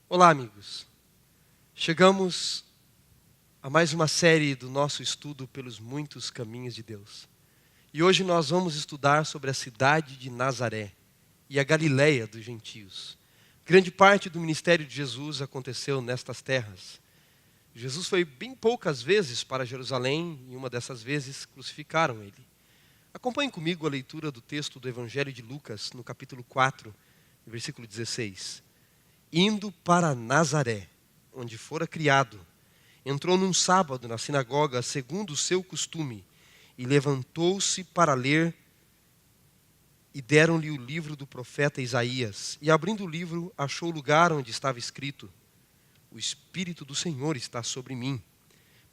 Olá, amigos. Chegamos a mais uma série do nosso estudo pelos muitos caminhos de Deus. E hoje nós vamos estudar sobre a cidade de Nazaré e a Galileia dos gentios. Grande parte do ministério de Jesus aconteceu nestas terras. Jesus foi bem poucas vezes para Jerusalém e uma dessas vezes crucificaram ele. Acompanhe comigo a leitura do texto do Evangelho de Lucas, no capítulo 4, versículo 16. Indo para Nazaré, onde fora criado, entrou num sábado na sinagoga, segundo o seu costume, e levantou-se para ler, e deram-lhe o livro do profeta Isaías. E abrindo o livro, achou o lugar onde estava escrito: O Espírito do Senhor está sobre mim,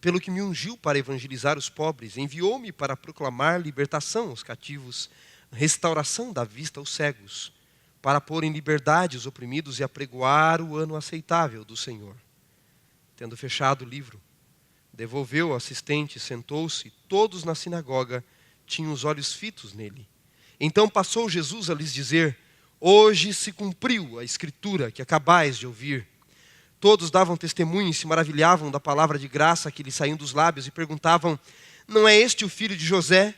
pelo que me ungiu para evangelizar os pobres, enviou-me para proclamar libertação aos cativos, restauração da vista aos cegos, para pôr em liberdade os oprimidos e apregoar o ano aceitável do Senhor. Tendo fechado o livro, devolveu ao assistente, sentou-se, e todos na sinagoga tinham os olhos fitos nele. Então passou Jesus a lhes dizer: Hoje se cumpriu a escritura que acabais de ouvir. Todos davam testemunho e se maravilhavam da palavra de graça que lhes saíam dos lábios e perguntavam: Não é este o filho de José?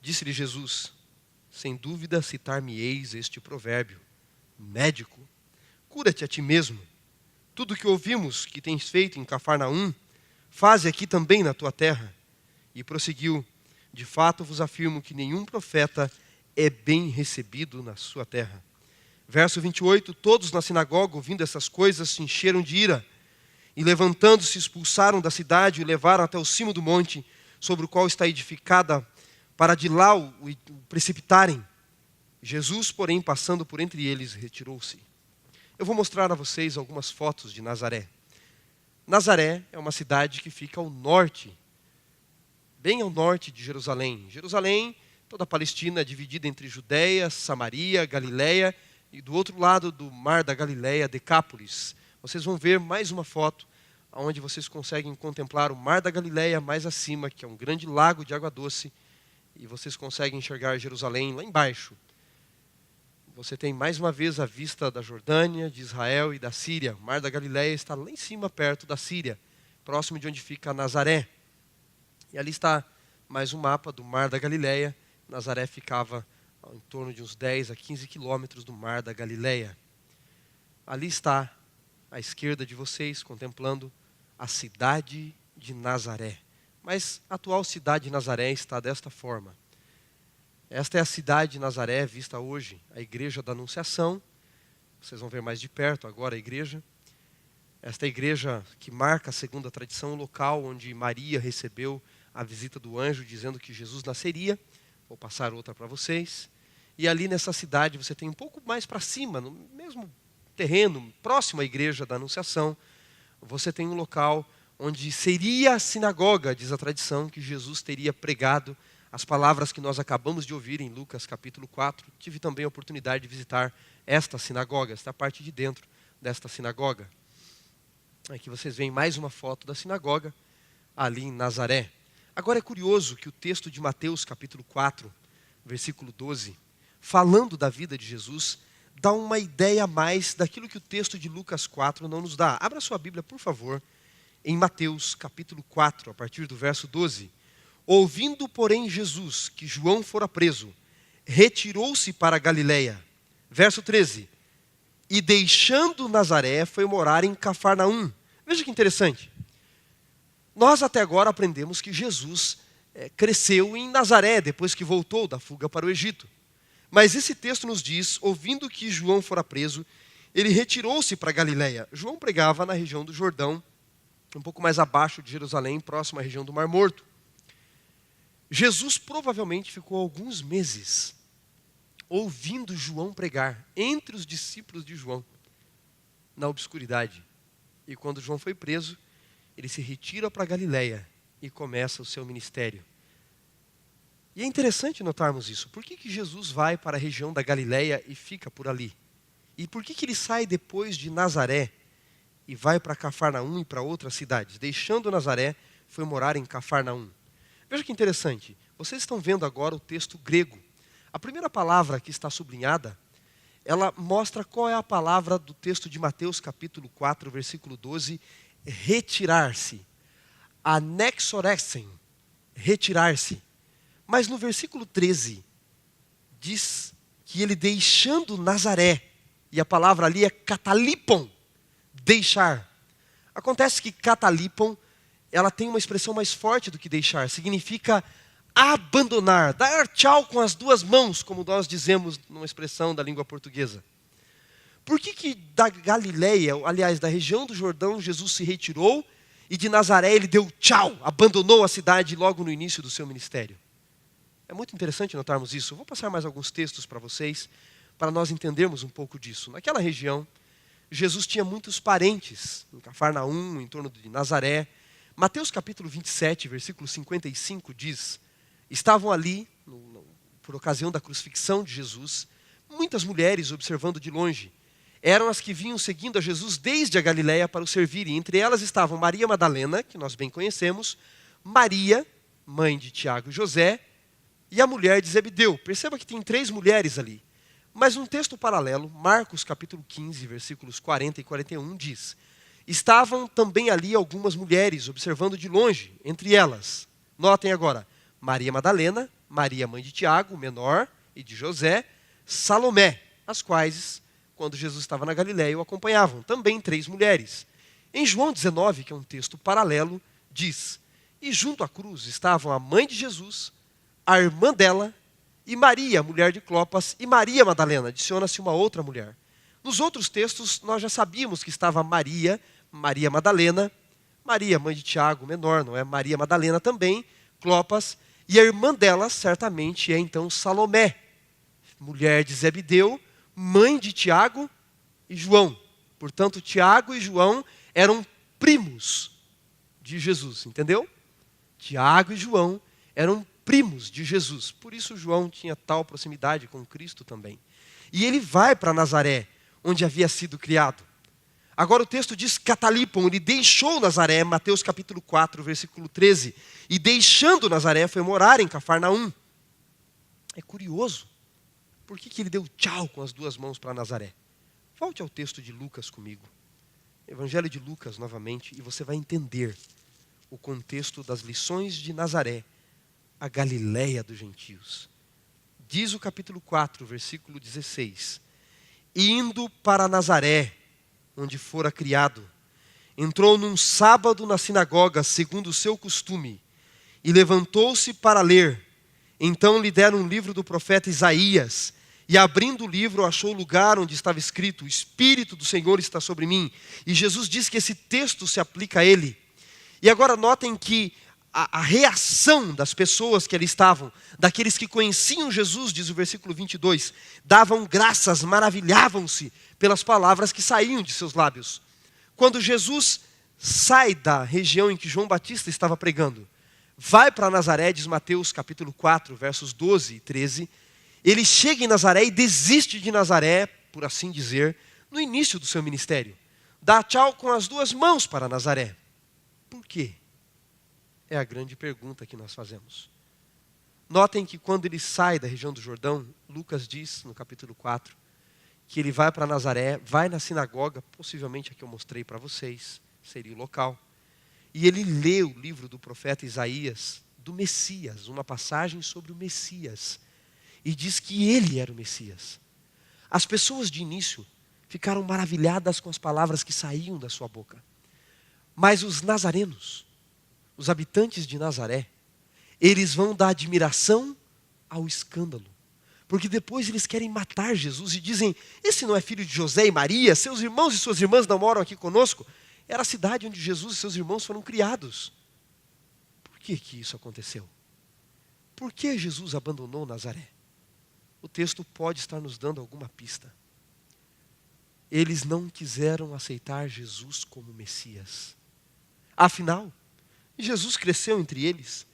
Disse-lhe Jesus: Sem dúvida citar-me-eis este provérbio: Médico, cura-te a ti mesmo. Tudo o que ouvimos que tens feito em Cafarnaum, faze aqui também na tua terra. E prosseguiu: De fato vos afirmo que nenhum profeta é bem recebido na sua terra. Verso 28, todos na sinagoga, ouvindo essas coisas, se encheram de ira. E levantando-se, expulsaram da cidade e o levaram até o cimo do monte, sobre o qual está edificada, para de lá o precipitarem. Jesus, porém, passando por entre eles, retirou-se. Eu vou mostrar a vocês algumas fotos de Nazaré. Nazaré é uma cidade que fica ao norte, bem ao norte de Jerusalém. Jerusalém, toda a Palestina é dividida entre Judeia, Samaria, Galileia, e do outro lado do mar da Galileia, Decápolis. Vocês vão ver mais uma foto, onde vocês conseguem contemplar o mar da Galileia mais acima, que é um grande lago de água doce, e vocês conseguem enxergar Jerusalém lá embaixo. Você tem mais uma vez a vista da Jordânia, de Israel e da Síria. O mar da Galileia está lá em cima, perto da Síria, próximo de onde fica Nazaré. E ali está mais um mapa do mar da Galileia. Nazaré ficava em torno de uns 10 a 15 quilômetros do mar da Galileia. Ali está, à esquerda de vocês, contemplando a cidade de Nazaré. Mas a atual cidade de Nazaré está desta forma. Esta é a cidade de Nazaré vista hoje, a igreja da Anunciação. Vocês vão ver mais de perto agora a igreja. Esta é a igreja que marca, segundo a tradição, o local onde Maria recebeu a visita do anjo, dizendo que Jesus nasceria. Vou passar outra para vocês. E ali nessa cidade você tem um pouco mais para cima, no mesmo terreno, próximo à igreja da Anunciação, você tem um local onde seria a sinagoga, diz a tradição, que Jesus teria pregado as palavras que nós acabamos de ouvir em Lucas capítulo 4. Tive também a oportunidade de visitar esta sinagoga, esta parte de dentro desta sinagoga. Aqui vocês veem mais uma foto da sinagoga, ali em Nazaré. Agora é curioso que o texto de Mateus capítulo 4, versículo 12, falando da vida de Jesus, dá uma ideia a mais daquilo que o texto de Lucas 4 não nos dá. Abra sua Bíblia, por favor, em Mateus capítulo 4, a partir do verso 12. Ouvindo, porém, Jesus que João fora preso, retirou-se para a Galileia. Verso 13. E deixando Nazaré, foi morar em Cafarnaum. Veja que interessante. Nós até agora aprendemos que Jesus cresceu em Nazaré, depois que voltou da fuga para o Egito. Mas esse texto nos diz, ouvindo que João fora preso, ele retirou-se para a Galileia. João pregava na região do Jordão, um pouco mais abaixo de Jerusalém, próximo à região do Mar Morto. Jesus provavelmente ficou alguns meses ouvindo João pregar, entre os discípulos de João, na obscuridade. E quando João foi preso, ele se retira para a Galileia e começa o seu ministério. E é interessante notarmos isso. Por que Jesus vai para a região da Galileia e fica por ali? E por que ele sai depois de Nazaré e vai para Cafarnaum e para outras cidades? Deixando Nazaré, foi morar em Cafarnaum. Veja que interessante. Vocês estão vendo agora o texto grego. A primeira palavra que está sublinhada ela mostra qual é a palavra do texto de Mateus capítulo 4, versículo 12, retirar-se. Anexorexen, retirar-se. Mas no versículo 13, diz que ele deixando Nazaré, e a palavra ali é katalipon, deixar. Acontece que katalipon, ela tem uma expressão mais forte do que deixar, significa abandonar, dar tchau com as duas mãos, como nós dizemos numa expressão da língua portuguesa. Por que da Galileia, aliás, da região do Jordão, Jesus se retirou e de Nazaré ele deu tchau, abandonou a cidade logo no início do seu ministério? É muito interessante notarmos isso. Eu vou passar mais alguns textos para vocês, para nós entendermos um pouco disso. Naquela região, Jesus tinha muitos parentes, em Cafarnaum, em torno de Nazaré. Mateus capítulo 27, versículo 55 diz: estavam ali, por ocasião da crucifixão de Jesus, muitas mulheres observando de longe. Eram as que vinham seguindo a Jesus desde a Galileia para o servirem. Entre elas estavam Maria Madalena, que nós bem conhecemos, Maria, mãe de Tiago e José, e a mulher de Zebedeu. Perceba que tem 3 mulheres ali. Mas um texto paralelo, Marcos capítulo 15, versículos 40 e 41, diz: estavam também ali algumas mulheres observando de longe, entre elas, notem agora, Maria Madalena, Maria mãe de Tiago, o menor, e de José, Salomé, as quais, quando Jesus estava na Galileia, o acompanhavam. Também 3 mulheres. Em João 19, que é um texto paralelo, diz: e junto à cruz estavam a mãe de Jesus, a irmã dela, e Maria, mulher de Clopas, e Maria Madalena. Adiciona-se uma outra mulher. Nos outros textos, nós já sabíamos que estava Maria, Maria Madalena, Maria, mãe de Tiago, menor, não é? Maria Madalena também, Clopas, e a irmã dela, certamente, é então Salomé, mulher de Zebedeu, mãe de Tiago e João. Portanto, Tiago e João eram primos de Jesus, entendeu? Tiago e João eram primos de Jesus. Por isso João tinha tal proximidade com Cristo também. E ele vai para Nazaré, onde havia sido criado. Agora o texto diz katalipon, ele deixou Nazaré, Mateus capítulo 4, versículo 13. E deixando Nazaré, foi morar em Cafarnaum. É curioso. Por que ele deu tchau com as duas mãos para Nazaré? Volte ao texto de Lucas comigo. Evangelho de Lucas novamente, e você vai entender o contexto das lições de Nazaré, a Galileia dos gentios. Diz o capítulo 4, versículo 16. Indo para Nazaré, onde fora criado, entrou num sábado na sinagoga, segundo o seu costume, e levantou-se para ler. Então lhe deram um livro do profeta Isaías, e abrindo o livro achou o lugar onde estava escrito: o Espírito do Senhor está sobre mim. E Jesus diz que esse texto se aplica a ele. E agora notem que a reação das pessoas que ali estavam, daqueles que conheciam Jesus, diz o versículo 22, davam graças, maravilhavam-se pelas palavras que saíam de seus lábios. Quando Jesus sai da região em que João Batista estava pregando, vai para Nazaré, diz Mateus capítulo 4, versos 12 e 13, ele chega em Nazaré e desiste de Nazaré, por assim dizer, no início do seu ministério. Dá tchau com as duas mãos para Nazaré. Por quê? É a grande pergunta que nós fazemos. Notem que quando ele sai da região do Jordão, Lucas diz no capítulo 4, que ele vai para Nazaré, vai na sinagoga, possivelmente a que eu mostrei para vocês, seria o local, e ele lê o livro do profeta Isaías, do Messias, uma passagem sobre o Messias, e diz que ele era o Messias. As pessoas de início ficaram maravilhadas com as palavras que saíam da sua boca, mas os nazarenos, os habitantes de Nazaré, eles vão da admiração ao escândalo. Porque depois eles querem matar Jesus e dizem: esse não é filho de José e Maria? Seus irmãos e suas irmãs não moram aqui conosco? Era a cidade onde Jesus e seus irmãos foram criados. Por que isso aconteceu? Por que Jesus abandonou Nazaré? O texto pode estar nos dando alguma pista. Eles não quiseram aceitar Jesus como Messias. Afinal, Jesus cresceu entre eles.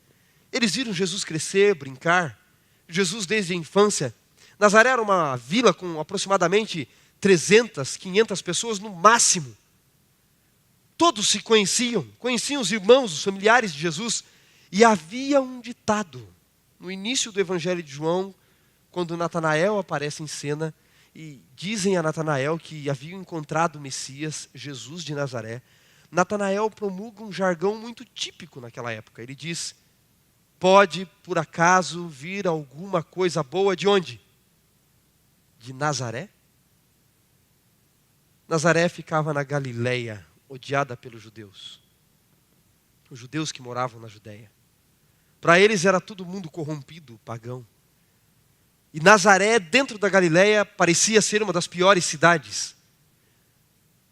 Eles viram Jesus crescer, brincar. Jesus desde a infância. Nazaré era uma vila com aproximadamente 300, 500 pessoas no máximo. Todos se conheciam os irmãos, os familiares de Jesus. E havia um ditado no início do Evangelho de João, quando Natanael aparece em cena e dizem a Natanael que haviam encontrado o Messias, Jesus de Nazaré. Natanael promulga um jargão muito típico naquela época. Ele diz: pode, por acaso, vir alguma coisa boa de onde? De Nazaré? Nazaré ficava na Galileia, odiada pelos judeus. Os judeus que moravam na Judéia. Para eles era todo mundo corrompido, pagão. E Nazaré, dentro da Galileia, parecia ser uma das piores cidades.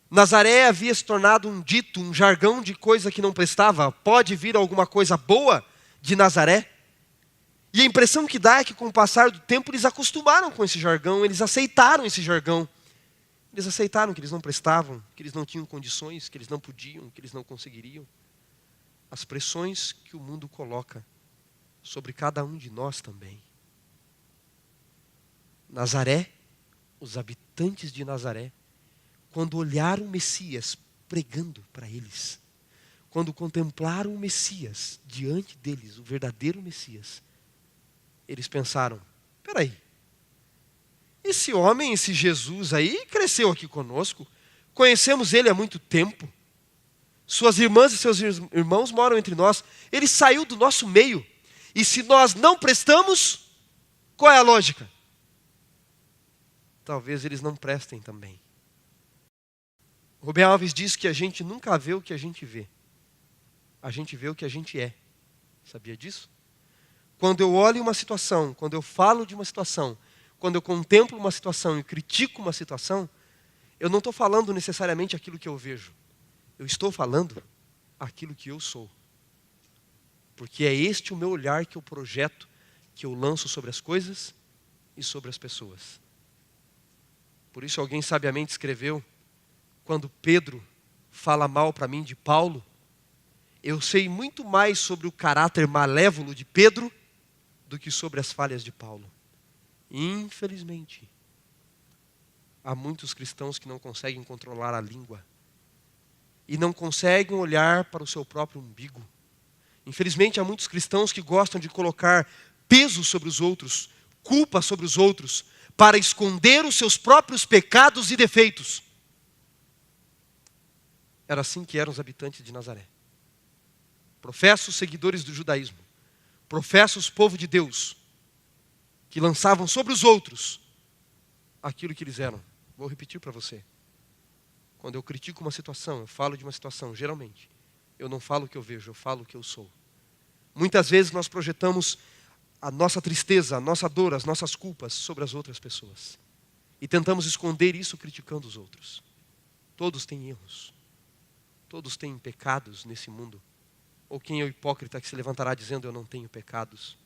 Nazaré havia se tornado um dito, um jargão de coisa que não prestava. Pode vir alguma coisa boa de Nazaré? E a impressão que dá é que com o passar do tempo eles acostumaram com esse jargão, eles aceitaram esse jargão. Eles aceitaram que eles não prestavam, que eles não tinham condições, que eles não podiam, que eles não conseguiriam. As pressões que o mundo coloca sobre cada um de nós também. Nazaré, os habitantes de Nazaré, quando olharam o Messias pregando para eles, quando contemplaram o Messias diante deles, o verdadeiro Messias, eles pensaram: espera aí, esse homem, esse Jesus aí, cresceu aqui conosco, conhecemos ele há muito tempo, suas irmãs e seus irmãos moram entre nós, ele saiu do nosso meio, e se nós não prestamos, qual é a lógica? Talvez eles não prestem também. Rubem Alves diz que a gente nunca vê o que a gente vê. A gente vê o que a gente é. Sabia disso? Quando eu olho uma situação, quando eu falo de uma situação, quando eu contemplo uma situação e critico uma situação, eu não estou falando necessariamente aquilo que eu vejo. Eu estou falando aquilo que eu sou. Porque é este o meu olhar que eu projeto, que eu lanço sobre as coisas e sobre as pessoas. Por isso alguém sabiamente escreveu: quando Pedro fala mal para mim de Paulo, eu sei muito mais sobre o caráter malévolo de Pedro do que sobre as falhas de Paulo. Infelizmente, há muitos cristãos que não conseguem controlar a língua e não conseguem olhar para o seu próprio umbigo. Infelizmente, há muitos cristãos que gostam de colocar peso sobre os outros, culpa sobre os outros, para esconder os seus próprios pecados e defeitos. Era assim que eram os habitantes de Nazaré. Professos seguidores do judaísmo, professos povo de Deus, que lançavam sobre os outros aquilo que eles eram. Vou repetir para você. Quando eu critico uma situação, eu falo de uma situação, geralmente, eu não falo o que eu vejo, eu falo o que eu sou. Muitas vezes nós projetamos a nossa tristeza, a nossa dor, as nossas culpas sobre as outras pessoas. E tentamos esconder isso criticando os outros. Todos têm erros. Todos têm pecados nesse mundo. Ou quem é o hipócrita que se levantará dizendo: eu não tenho pecados?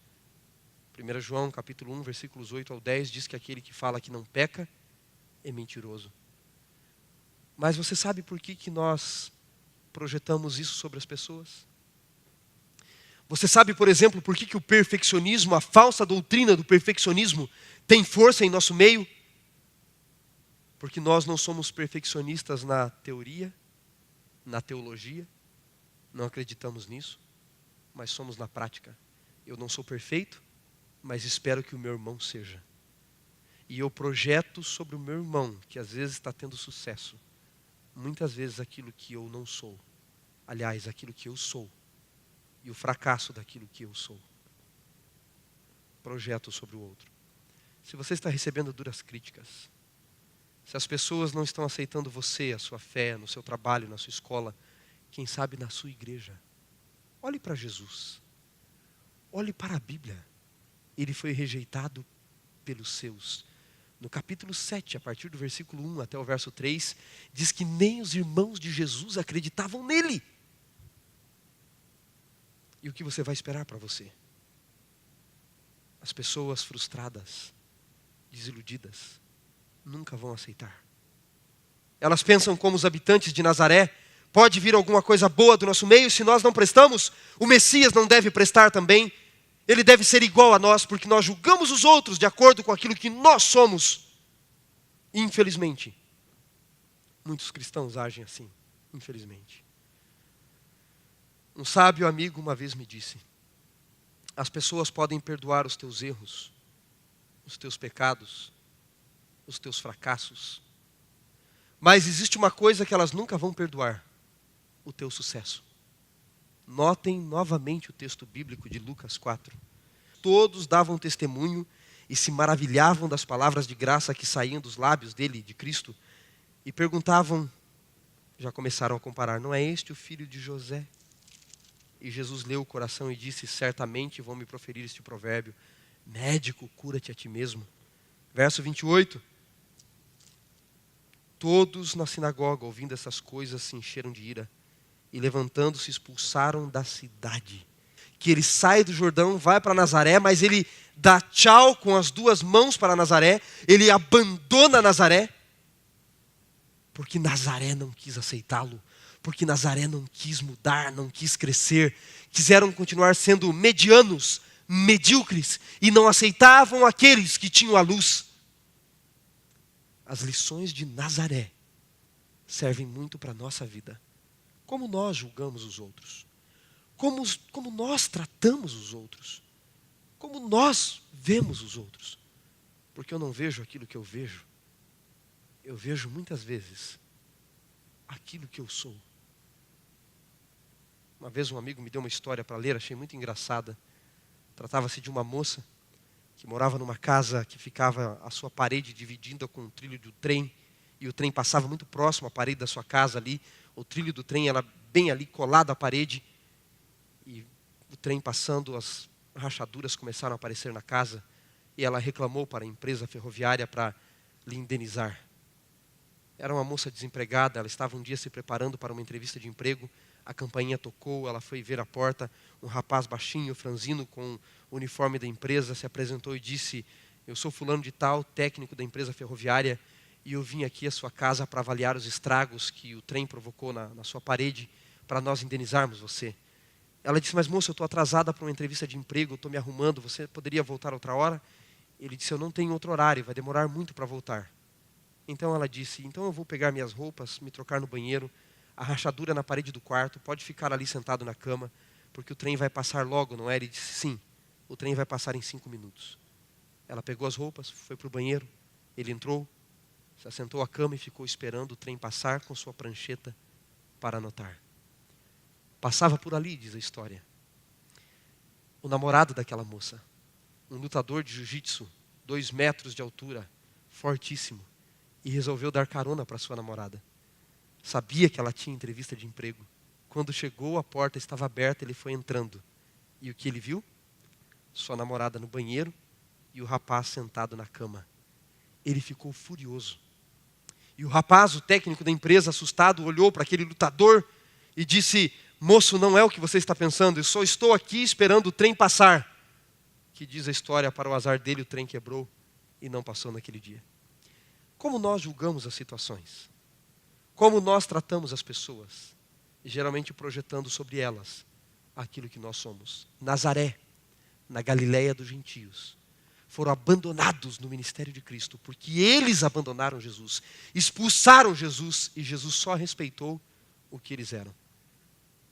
1 João capítulo 1, versículos 8 ao 10 diz que aquele que fala que não peca é mentiroso. Mas você sabe por que nós projetamos isso sobre as pessoas? Você sabe, por exemplo, por que o perfeccionismo, a falsa doutrina do perfeccionismo tem força em nosso meio? Porque nós não somos perfeccionistas na teoria, na teologia, não acreditamos nisso, mas somos na prática. Eu não sou perfeito, mas espero que o meu irmão seja. E eu projeto sobre o meu irmão, que às vezes está tendo sucesso, muitas vezes aquilo que eu não sou. Aliás, aquilo que eu sou. E o fracasso daquilo que eu sou. Projeto sobre o outro. Se você está recebendo duras críticas, se as pessoas não estão aceitando você, a sua fé, no seu trabalho, na sua escola, quem sabe na sua igreja, olhe para Jesus. Olhe para a Bíblia. Ele foi rejeitado pelos seus. No capítulo 7, a partir do versículo 1 até o verso 3, diz que nem os irmãos de Jesus acreditavam nele. E o que você vai esperar para você? As pessoas frustradas, desiludidas, nunca vão aceitar. Elas pensam como os habitantes de Nazaré: pode vir alguma coisa boa do nosso meio, se nós não prestamos, o Messias não deve prestar também. Ele deve ser igual a nós, porque nós julgamos os outros de acordo com aquilo que nós somos. Infelizmente, muitos cristãos agem assim, infelizmente. Um sábio amigo uma vez me disse: as pessoas podem perdoar os teus erros, os teus pecados, os teus fracassos. Mas existe uma coisa que elas nunca vão perdoar: o teu sucesso. Notem novamente o texto bíblico de Lucas 4. Todos davam testemunho e se maravilhavam das palavras de graça que saíam dos lábios dele, de Cristo, e perguntavam, já começaram a comparar: não é este o filho de José? E Jesus leu o coração e disse: certamente vão me proferir este provérbio: médico, cura-te a ti mesmo. Verso 28. Todos na sinagoga, ouvindo essas coisas, se encheram de ira e, levantando-se, expulsaram da cidade. Que ele sai do Jordão, vai para Nazaré, mas ele dá tchau com as duas mãos para Nazaré, ele abandona Nazaré, porque Nazaré não quis aceitá-lo, porque Nazaré não quis mudar, não quis crescer, quiseram continuar sendo medianos, medíocres, e não aceitavam aqueles que tinham a luz. As lições de Nazaré servem muito para a nossa vida. Como nós julgamos os outros, como nós tratamos os outros, como nós vemos os outros. Porque eu não vejo aquilo que eu vejo muitas vezes aquilo que eu sou. Uma vez um amigo me deu uma história para ler, achei muito engraçada. Tratava-se de uma moça que morava numa casa que ficava a sua parede dividida com o trilho do trem, e o trem passava muito próximo à parede da sua casa ali. O trilho do trem era bem ali colado à parede, e o trem passando, as rachaduras começaram a aparecer na casa, e ela reclamou para a empresa ferroviária para lhe indenizar. Era uma moça desempregada, ela estava um dia se preparando para uma entrevista de emprego, a campainha tocou, ela foi ver a porta, um rapaz baixinho, franzino, com o uniforme da empresa, se apresentou e disse: eu sou fulano de tal, técnico da empresa ferroviária, e eu vim aqui à sua casa para avaliar os estragos que o trem provocou na sua parede, para nós indenizarmos você. Ela disse: mas moça, eu estou atrasada para uma entrevista de emprego, estou me arrumando, você poderia voltar outra hora? Ele disse: eu não tenho outro horário, vai demorar muito para voltar. Então ela disse: então eu vou pegar minhas roupas, me trocar no banheiro, a rachadura na parede do quarto, pode ficar ali sentado na cama, porque o trem vai passar logo, não é? Ele disse: sim, o trem vai passar em 5 minutos. Ela pegou as roupas, foi para o banheiro, ele entrou, se assentou à cama e ficou esperando o trem passar com sua prancheta para anotar. Passava por ali, diz a história, o namorado daquela moça, um lutador de jiu-jitsu, 2 metros de altura, fortíssimo, e resolveu dar carona para sua namorada. Sabia que ela tinha entrevista de emprego. Quando chegou, a porta estava aberta, ele foi entrando. E o que ele viu? Sua namorada no banheiro e o rapaz sentado na cama. Ele ficou furioso. E o rapaz, o técnico da empresa, assustado, olhou para aquele lutador e disse: moço, não é o que você está pensando, eu só estou aqui esperando o trem passar. Que diz a história, para o azar dele, o trem quebrou e não passou naquele dia. Como nós julgamos as situações? Como nós tratamos as pessoas? Geralmente projetando sobre elas aquilo que nós somos. Nazaré, na Galileia dos gentios, foram abandonados no ministério de Cristo, porque eles abandonaram Jesus, expulsaram Jesus, e Jesus só respeitou o que eles eram.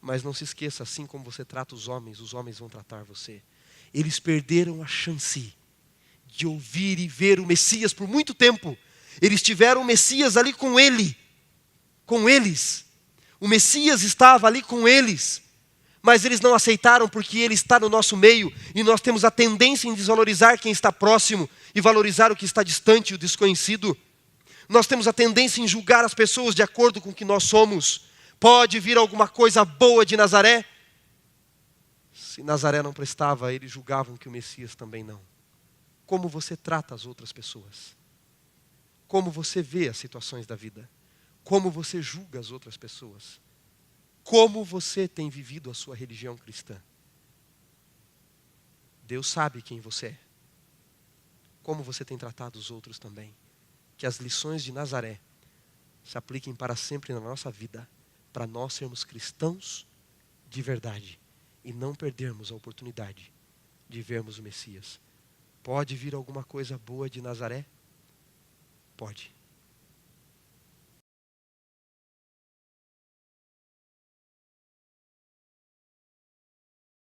Mas não se esqueça, assim como você trata os homens vão tratar você. Eles perderam a chance de ouvir e ver o Messias por muito tempo. Eles tiveram o Messias ali com eles. O Messias estava ali com eles, mas eles não aceitaram, porque ele está no nosso meio, e nós temos a tendência em desvalorizar quem está próximo e valorizar o que está distante e o desconhecido. Nós temos a tendência em julgar as pessoas de acordo com o que nós somos. Pode vir alguma coisa boa de Nazaré? Se Nazaré não prestava, eles julgavam que o Messias também não. Como você trata as outras pessoas? Como você vê as situações da vida? Como você julga as outras pessoas? Como você tem vivido a sua religião cristã? Deus sabe quem você é. Como você tem tratado os outros também. Que as lições de Nazaré se apliquem para sempre na nossa vida, para nós sermos cristãos de verdade e não perdermos a oportunidade de vermos o Messias. Pode vir alguma coisa boa de Nazaré? Pode.